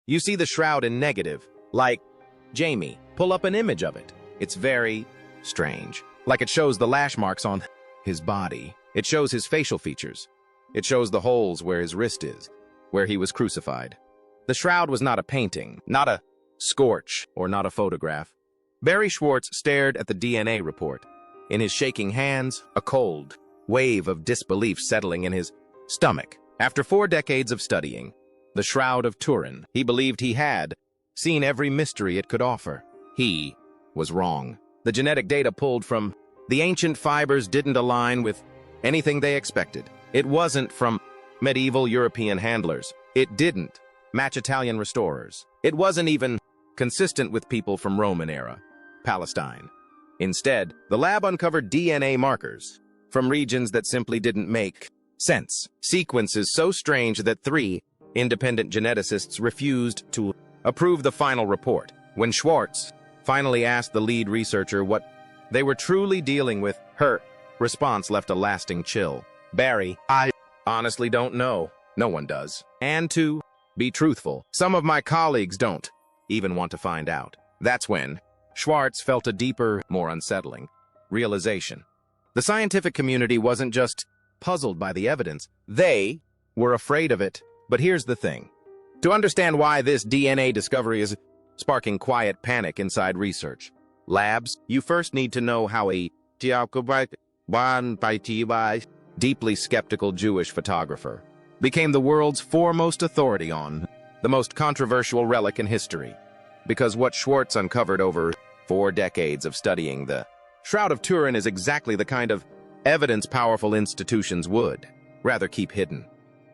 You see the shroud in negative, like, Jamie, pull up an image of it. It's very strange. Like it shows the lash marks on his body. It shows his facial features. It shows the holes where his wrist is, where he was crucified. The shroud was not a painting, not a scorch, or not a photograph. Barry Schwartz stared at the DNA report. In his shaking hands, a cold wave of disbelief settling in his stomach. After 4 decades of studying the Shroud of Turin, he believed he had seen every mystery it could offer. He was wrong. The genetic data pulled from the ancient fibers didn't align with anything they expected. It wasn't from medieval European handlers. It didn't match Italian restorers. It wasn't even consistent with people from Roman era Palestine. Instead, the lab uncovered DNA markers from regions that simply didn't make sense. Sequences so strange that 3 independent geneticists refused to approve the final report. When Schwartz finally asked the lead researcher what they were truly dealing with, her response left a lasting chill. Barry, I honestly don't know. No one does. And to be truthful, some of my colleagues don't even want to find out. That's when Schwartz felt a deeper, more unsettling realization. The scientific community wasn't just puzzled by the evidence. They were afraid of it. But here's the thing. To understand why this DNA discovery is sparking quiet panic inside research labs, you first need to know how a deeply skeptical Jewish photographer became the world's foremost authority on the most controversial relic in history. Because what Schwartz uncovered over 4 decades of studying the Shroud of Turin is exactly the kind of evidence powerful institutions would rather keep hidden.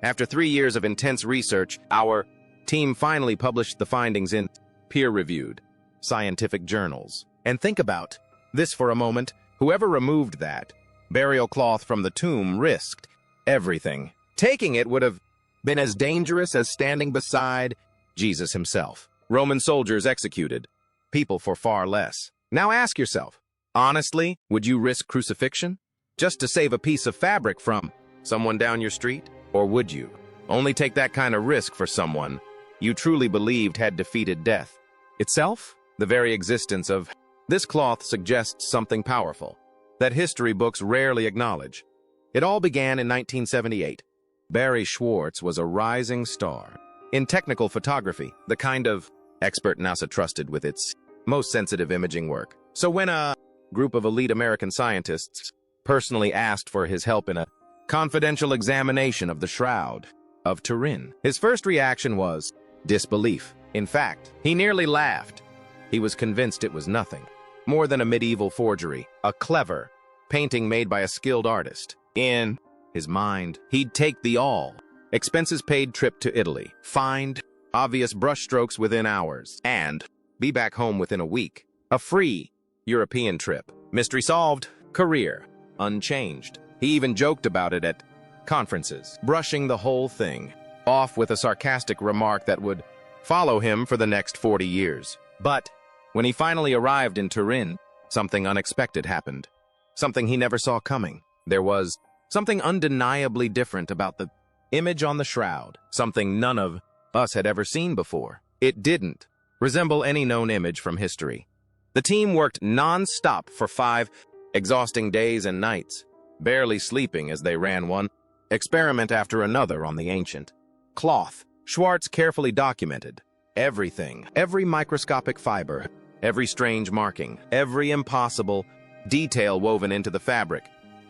After 3 years of intense research, our team finally published the findings in peer-reviewed scientific journals. And think about this for a moment. Whoever removed that burial cloth from the tomb risked everything. Taking it would have been as dangerous as standing beside Jesus himself. Roman soldiers executed people for far less. Now ask yourself, honestly, would you risk crucifixion just to save a piece of fabric from someone down your street? Or would you only take that kind of risk for someone you truly believed had defeated death itself? The very existence of this cloth suggests something powerful that history books rarely acknowledge. It all began in 1978. Barry Schwartz was a rising star in technical photography, the kind of expert NASA trusted with its most sensitive imaging work. So when a group of elite American scientists personally asked for his help in a confidential examination of the Shroud of Turin, his first reaction was disbelief. In fact, he nearly laughed. He was convinced it was nothing more than a medieval forgery, a clever painting made by a skilled artist. In his mind, he'd take the all-expenses-paid trip to Italy, find obvious brushstrokes within hours, and be back home within a week. A free European trip. Mystery solved. Career unchanged. He even joked about it at conferences, brushing the whole thing off with a sarcastic remark that would follow him for the next 40 years. But when he finally arrived in Turin, something unexpected happened. Something he never saw coming. There was something undeniably different about the image on the shroud, something none of us had ever seen before. It didn't resemble any known image from history. The team worked non-stop for 5 exhausting days and nights, barely sleeping as they ran one experiment after another on the ancient cloth. Schwartz carefully documented everything, every microscopic fiber, every strange marking, every impossible detail woven into the fabric.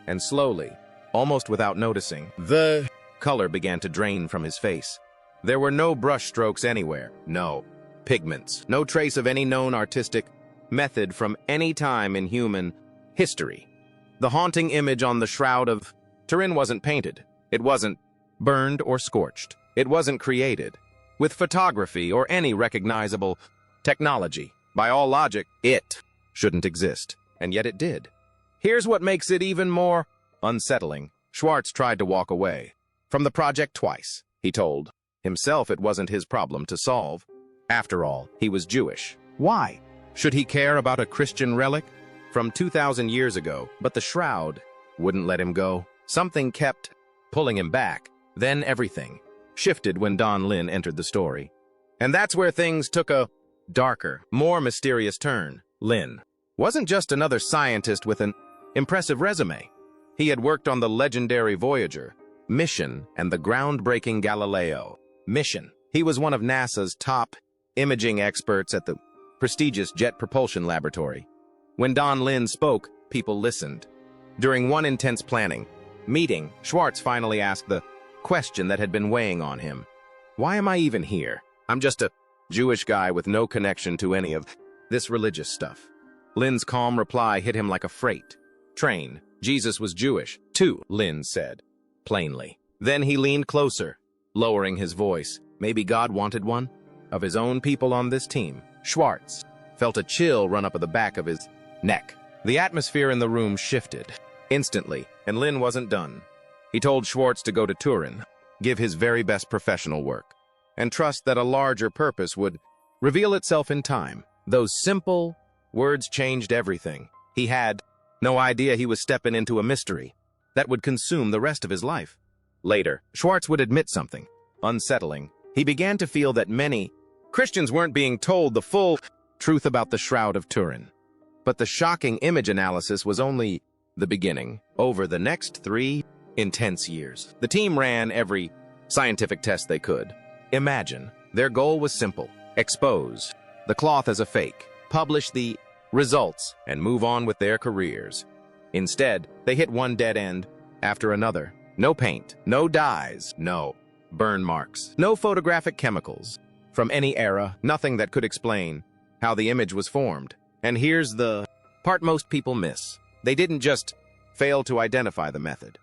And slowly, almost without noticing, the color began to drain from his face. There were no brush strokes anywhere, no pigments, no trace of any known artistic method from any time in human history. The haunting image on the Shroud of Turin wasn't painted. It wasn't burned or scorched. It wasn't created with photography or any recognizable technology. By all logic, it shouldn't exist, and yet it did. Here's what makes it even more unsettling. Schwartz tried to walk away from the project twice. He told himself it wasn't his problem to solve. After all, he was Jewish. Why should he care about a Christian relic from 2,000 years ago? But the shroud wouldn't let him go. Something kept pulling him back. Then everything shifted when Don Lin entered the story. And that's where things took a darker, more mysterious turn. Lynn wasn't just another scientist with an impressive resume. He had worked on the legendary Voyager mission and the groundbreaking Galileo mission. He was one of NASA's top imaging experts at the prestigious Jet Propulsion Laboratory. When Don Lynn spoke, people listened. During one intense planning meeting, Schwartz finally asked the question that had been weighing on him. Why am I even here? I'm just a Jewish guy with no connection to any of this religious stuff. Lynn's calm reply hit him like a freight train. Jesus was Jewish, too, Lynn said, plainly. Then he leaned closer, lowering his voice. Maybe God wanted one of his own people on this team. Schwartz felt a chill run up the back of his neck. The atmosphere in the room shifted instantly, and Lynn wasn't done. He told Schwartz to go to Turin, give his very best professional work, and trust that a larger purpose would reveal itself in time. Those simple words changed everything. He had no idea he was stepping into a mystery that would consume the rest of his life. Later, Schwartz would admit something unsettling. He began to feel that many Christians weren't being told the full truth about the Shroud of Turin. But the shocking image analysis was only the beginning. Over the next 3 intense years, the team ran every scientific test they could imagine. Their goal was simple: expose the cloth as a fake, publish the results, and move on with their careers. Instead, they hit one dead end after another. No paint, no dyes, no burn marks, no photographic chemicals from any era, nothing that could explain how the image was formed. And here's the part most people miss. They didn't just fail to identify the method.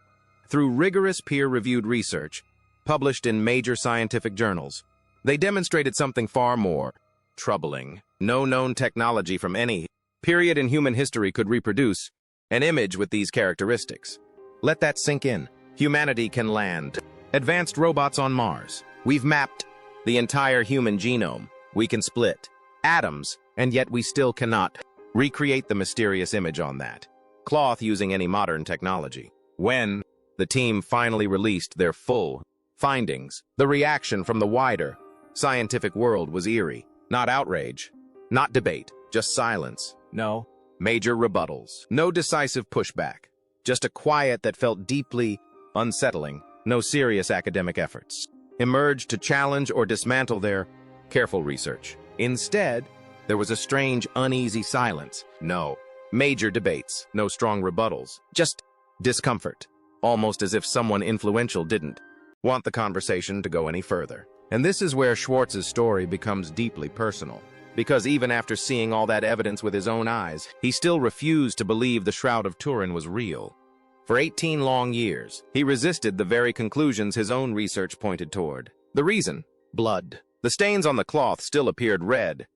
Through rigorous peer-reviewed research, published in major scientific journals, they demonstrated something far more troubling. No known technology from any period in human history could reproduce an image with these characteristics. Let that sink in. Humanity can land advanced robots on Mars. We've mapped the entire human genome. We can split atoms, and yet we still cannot recreate the mysterious image on that cloth using any modern technology. When the team finally released their full findings, the reaction from the wider scientific world was eerie. Not outrage, not debate, just silence. No major rebuttals, no decisive pushback, just a quiet that felt deeply unsettling. No serious academic efforts emerged to challenge or dismantle their careful research. Instead, there was a strange, uneasy silence. No major debates, no strong rebuttals, just discomfort, almost as if someone influential didn't want the conversation to go any further. And this is where Schwartz's story becomes deeply personal, because even after seeing all that evidence with his own eyes, he still refused to believe the Shroud of Turin was real. For 18 long years, he resisted the very conclusions his own research pointed toward. The reason? Blood. The stains on the cloth still appeared red,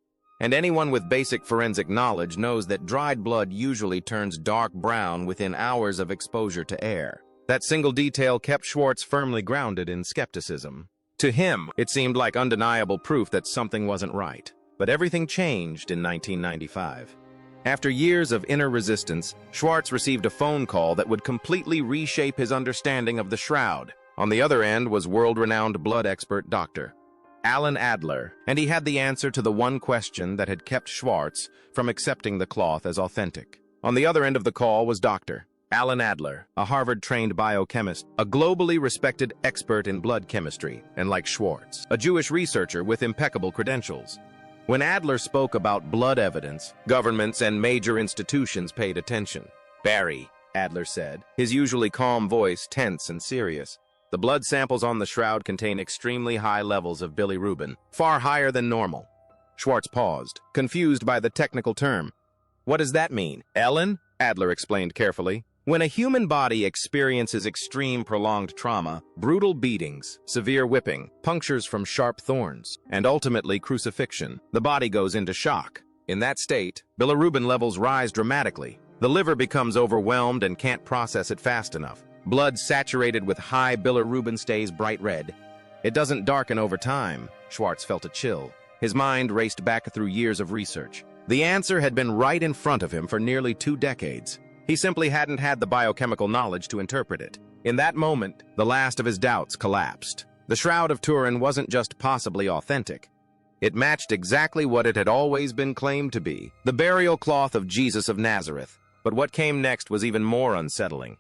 and anyone with basic forensic knowledge knows that dried blood usually turns dark brown within hours of exposure to air. That single detail kept Schwartz firmly grounded in skepticism. To him, it seemed like undeniable proof that something wasn't right. But everything changed in 1995. After years of inner resistance, Schwartz received a phone call that would completely reshape his understanding of the Shroud. On the other end was world-renowned blood expert Dr. Alan Adler, and he had the answer to the one question that had kept Schwartz from accepting the cloth as authentic. On the other end of the call was Dr. Alan Adler, a Harvard-trained biochemist, a globally respected expert in blood chemistry, and like Schwartz, a Jewish researcher with impeccable credentials. When Adler spoke about blood evidence, governments and major institutions paid attention. "Barry," Adler said, his usually calm voice tense and serious, "the blood samples on the Shroud contain extremely high levels of bilirubin, far higher than normal." Schwartz paused, confused by the technical term. "What does that mean, Ellen?" Adler explained carefully. "When a human body experiences extreme prolonged trauma, brutal beatings, severe whipping, punctures from sharp thorns, and ultimately crucifixion, the body goes into shock. In that state, bilirubin levels rise dramatically. The liver becomes overwhelmed and can't process it fast enough. Blood saturated with high bilirubin stays bright red. It doesn't darken over time." Schwartz felt a chill. His mind raced back through years of research. The answer had been right in front of him for nearly 2 decades. He simply hadn't had the biochemical knowledge to interpret it. In that moment, the last of his doubts collapsed. The Shroud of Turin wasn't just possibly authentic. It matched exactly what it had always been claimed to be, the burial cloth of Jesus of Nazareth. But what came next was even more unsettling.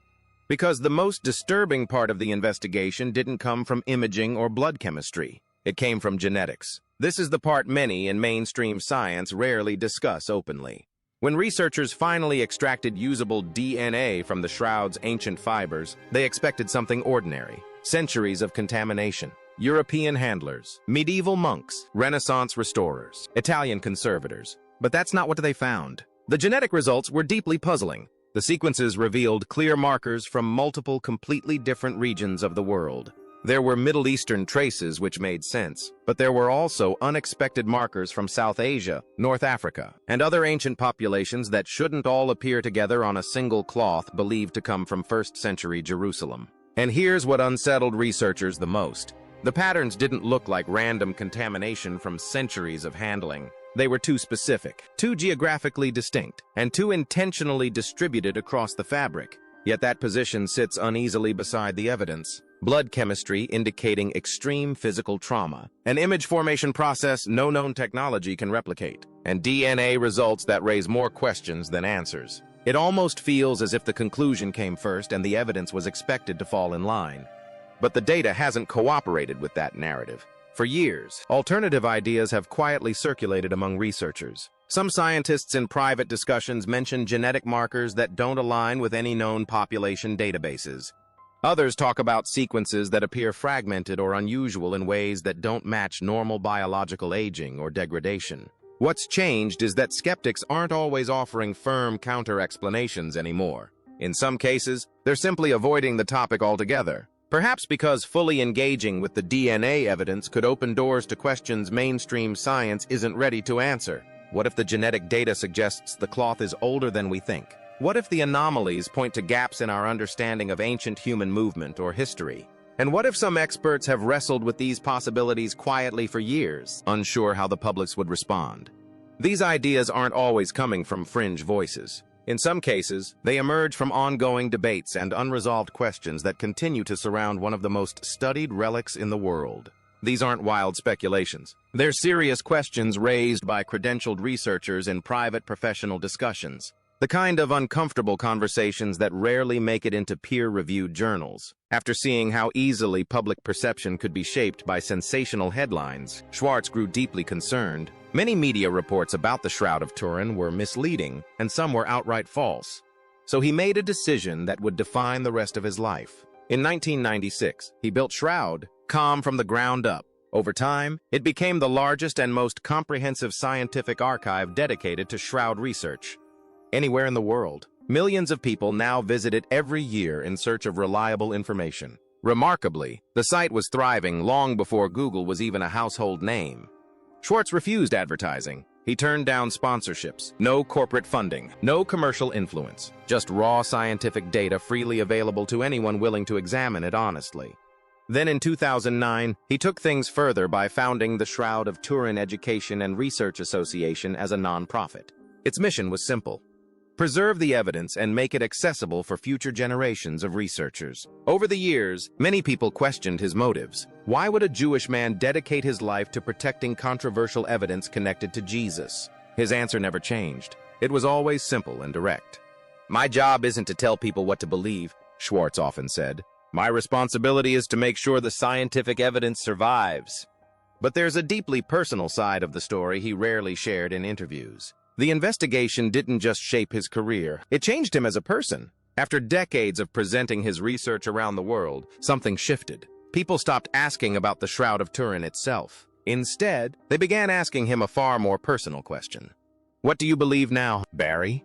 Because the most disturbing part of the investigation didn't come from imaging or blood chemistry. It came from genetics. This is the part many in mainstream science rarely discuss openly. When researchers finally extracted usable DNA from the shroud's ancient fibers, they expected something ordinary. Centuries of contamination. European handlers, medieval monks, Renaissance restorers, Italian conservators. But that's not what they found. The genetic results were deeply puzzling. The sequences revealed clear markers from multiple completely different regions of the world. There were Middle Eastern traces which made sense, but there were also unexpected markers from South Asia, North Africa, and other ancient populations that shouldn't all appear together on a single cloth believed to come from 1st century Jerusalem. And here's what unsettled researchers the most. The patterns didn't look like random contamination from centuries of handling. They were too specific, too geographically distinct, and too intentionally distributed across the fabric. Yet that position sits uneasily beside the evidence. Blood chemistry indicating extreme physical trauma, an image formation process no known technology can replicate, and DNA results that raise more questions than answers. It almost feels as if the conclusion came first and the evidence was expected to fall in line. But the data hasn't cooperated with that narrative. For years, alternative ideas have quietly circulated among researchers. Some scientists in private discussions mention genetic markers that don't align with any known population databases. Others talk about sequences that appear fragmented or unusual in ways that don't match normal biological aging or degradation. What's changed is that skeptics aren't always offering firm counter-explanations anymore. In some cases, they're simply avoiding the topic altogether. Perhaps because fully engaging with the DNA evidence could open doors to questions mainstream science isn't ready to answer. What if the genetic data suggests the cloth is older than we think? What if the anomalies point to gaps in our understanding of ancient human movement or history? And what if some experts have wrestled with these possibilities quietly for years, unsure how the public would respond? These ideas aren't always coming from fringe voices. In some cases, they emerge from ongoing debates and unresolved questions that continue to surround one of the most studied relics in the world. These aren't wild speculations. They're serious questions raised by credentialed researchers in private professional discussions. The kind of uncomfortable conversations that rarely make it into peer-reviewed journals. After seeing how easily public perception could be shaped by sensational headlines, Schwartz grew deeply concerned. Many media reports about the Shroud of Turin were misleading, and some were outright false. So he made a decision that would define the rest of his life. In 1996, he built Shroud, from the ground up. Over time, it became the largest and most comprehensive scientific archive dedicated to Shroud research. Anywhere in the world, millions of people now visit it every year in search of reliable information. Remarkably, the site was thriving long before Google was even a household name. Schwartz refused advertising. He turned down sponsorships, no corporate funding, no commercial influence, just raw scientific data freely available to anyone willing to examine it honestly. Then in 2009, he took things further by founding the Shroud of Turin Education and Research Association as a non-profit. Its mission was simple: preserve the evidence and make it accessible for future generations of researchers. Over the years, many people questioned his motives. Why would a Jewish man dedicate his life to protecting controversial evidence connected to Jesus? His answer never changed. It was always simple and direct. "My job isn't to tell people what to believe," Schwartz often said. "My responsibility is to make sure the scientific evidence survives." But there's a deeply personal side of the story he rarely shared in interviews. The investigation didn't just shape his career, it changed him as a person. After decades of presenting his research around the world, something shifted. People stopped asking about the Shroud of Turin itself. Instead, they began asking him a far more personal question. "What do you believe now, Barry?"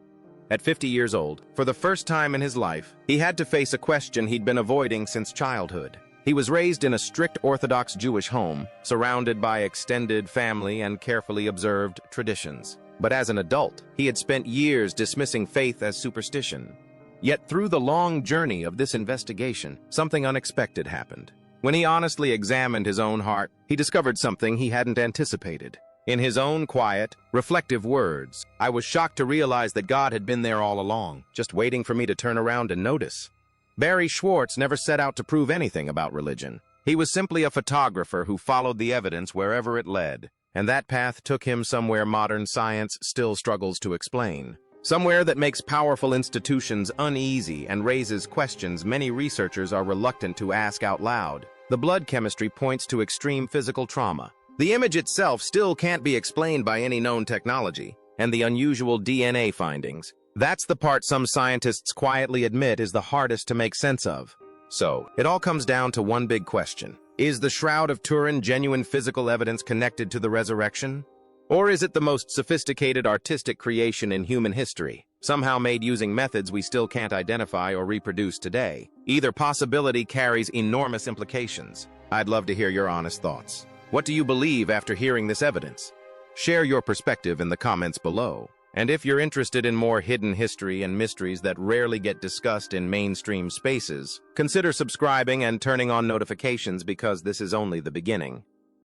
At 50 years old, for the first time in his life, he had to face a question he'd been avoiding since childhood. He was raised in a strict Orthodox Jewish home, surrounded by extended family and carefully observed traditions. But as an adult, he had spent years dismissing faith as superstition. Yet through the long journey of this investigation, something unexpected happened. When he honestly examined his own heart, he discovered something he hadn't anticipated. In his own quiet, reflective words, "I was shocked to realize that God had been there all along, just waiting for me to turn around and notice." Barry Schwartz never set out to prove anything about religion. He was simply a photographer who followed the evidence wherever it led. And that path took him somewhere modern science still struggles to explain. Somewhere that makes powerful institutions uneasy and raises questions many researchers are reluctant to ask out loud. The blood chemistry points to extreme physical trauma. The image itself still can't be explained by any known technology, and the unusual DNA findings. That's the part some scientists quietly admit is the hardest to make sense of. So, it all comes down to one big question. Is the Shroud of Turin genuine physical evidence connected to the resurrection? Or is it the most sophisticated artistic creation in human history, somehow made using methods we still can't identify or reproduce today? Either possibility carries enormous implications. I'd love to hear your honest thoughts. What do you believe after hearing this evidence? Share your perspective in the comments below. And if you're interested in more hidden history and mysteries that rarely get discussed in mainstream spaces, consider subscribing and turning on notifications because this is only the beginning.